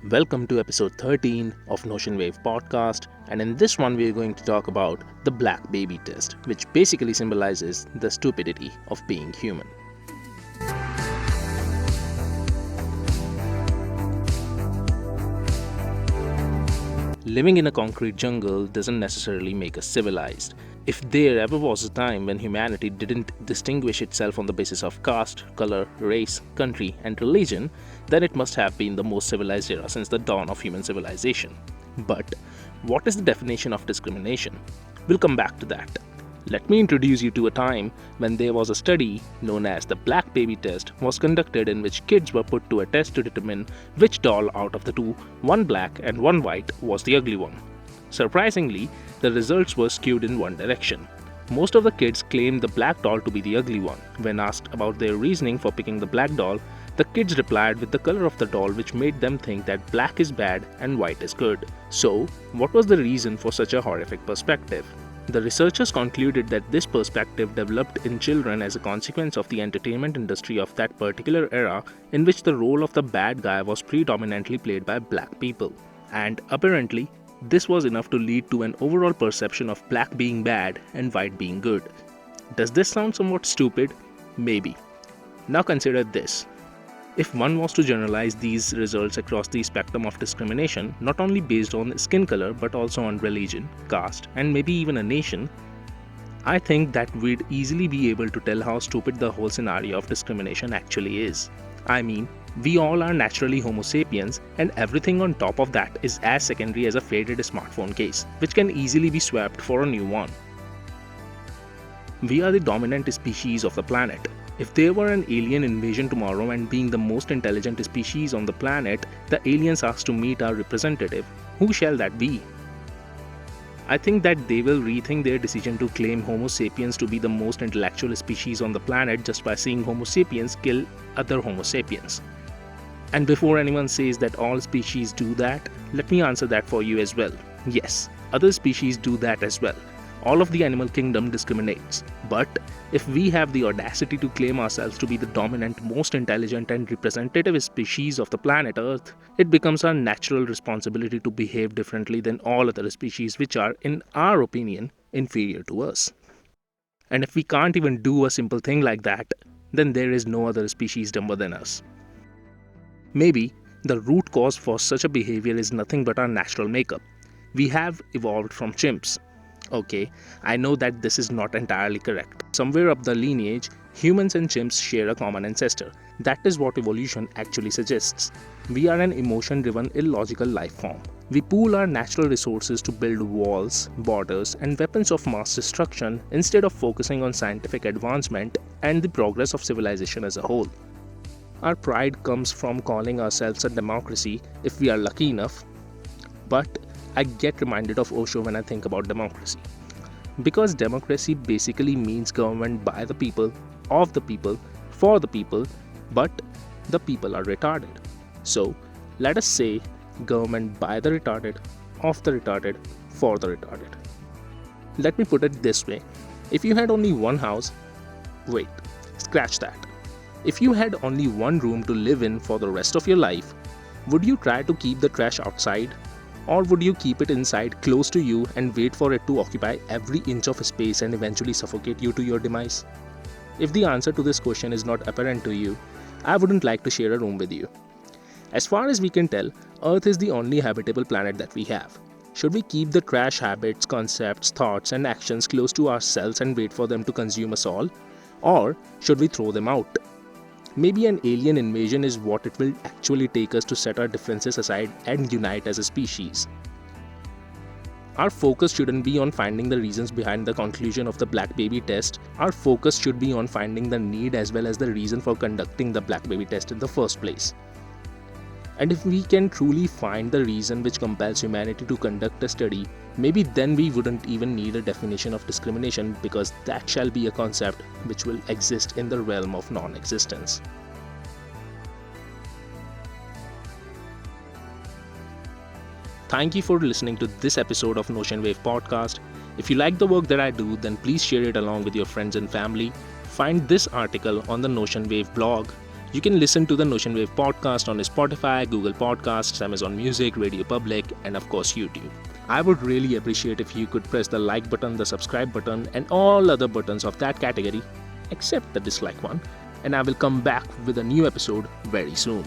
Welcome to episode 13 of NotionWave Podcast, and in this one, we are going to talk about the black baby test, which basically symbolizes the stupidity of being human. Living in a concrete jungle doesn't necessarily make us civilized. If there ever was a time when humanity didn't distinguish itself on the basis of caste, color, race, country, and religion, then it must have been the most civilized era since the dawn of human civilization. But what is the definition of discrimination? We'll come back to that. Let me introduce you to a time when there was a study known as the Black Baby Test was conducted, in which kids were put to a test to determine which doll out of the two, one black and one white, was the ugly one. Surprisingly, the results were skewed in one direction. Most of the kids claimed the black doll to be the ugly one. When asked about their reasoning for picking the black doll, the kids replied with the color of the doll, which made them think that black is bad and white is good. So, what was the reason for such a horrific perspective? The researchers concluded that this perspective developed in children as a consequence of the entertainment industry of that particular era, in which the role of the bad guy was predominantly played by black people. And apparently, this was enough to lead to an overall perception of black being bad and white being good. Does this sound somewhat stupid? Maybe. Now consider this. If one was to generalize these results across the spectrum of discrimination, not only based on skin color but also on religion, caste, and maybe even a nation, I think that we'd easily be able to tell how stupid the whole scenario of discrimination actually is. I mean, we all are naturally Homo sapiens, and everything on top of that is as secondary as a faded smartphone case, which can easily be swapped for a new one. We are the dominant species of the planet. If there were an alien invasion tomorrow, and being the most intelligent species on the planet, the aliens asked to meet our representative, who shall that be? I think that they will rethink their decision to claim Homo sapiens to be the most intellectual species on the planet just by seeing Homo sapiens kill other Homo sapiens. And before anyone says that all species do that, let me answer that for you as well. Yes, other species do that as well. All of the animal kingdom discriminates. But if we have the audacity to claim ourselves to be the dominant, most intelligent and representative species of the planet Earth, it becomes our natural responsibility to behave differently than all other species which are, in our opinion, inferior to us. And if we can't even do a simple thing like that, then there is no other species dumber than us. Maybe the root cause for such a behavior is nothing but our natural makeup. We have evolved from chimps. Okay, I know that this is not entirely correct. Somewhere up the lineage, humans and chimps share a common ancestor. That is what evolution actually suggests. We are an emotion-driven, illogical life form. We pool our natural resources to build walls, borders, and weapons of mass destruction instead of focusing on scientific advancement and the progress of civilization as a whole. Our pride comes from calling ourselves a democracy if we are lucky enough. But I get reminded of Osho when I think about democracy. Because democracy basically means government by the people, of the people, for the people, but the people are retarded. So, let us say government by the retarded, of the retarded, for the retarded. Let me put it this way. If you had only one house, wait, scratch that. If you had only one room to live in for the rest of your life, would you try to keep the trash outside? Or would you keep it inside close to you and wait for it to occupy every inch of space and eventually suffocate you to your demise? If the answer to this question is not apparent to you, I wouldn't like to share a room with you. As far as we can tell, Earth is the only habitable planet that we have. Should we keep the trash habits, concepts, thoughts, and actions close to ourselves and wait for them to consume us all? Or should we throw them out? Maybe an alien invasion is what it will actually take us to set our differences aside and unite as a species. Our focus shouldn't be on finding the reasons behind the conclusion of the Black Baby Test. Our focus should be on finding the need as well as the reason for conducting the Black Baby Test in the first place. And if we can truly find the reason which compels humanity to conduct a study, maybe then we wouldn't even need a definition of discrimination, because that shall be a concept which will exist in the realm of non-existence. Thank you for listening to this episode of NotionWave Podcast. If you like the work that I do, then please share it along with your friends and family. Find this article on the NotionWave blog. You can listen to the NotionWave podcast on Spotify, Google Podcasts, Amazon Music, Radio Public, and of course YouTube. I would really appreciate if you could press the like button, the subscribe button, and all other buttons of that category, except the dislike one, and I will come back with a new episode very soon.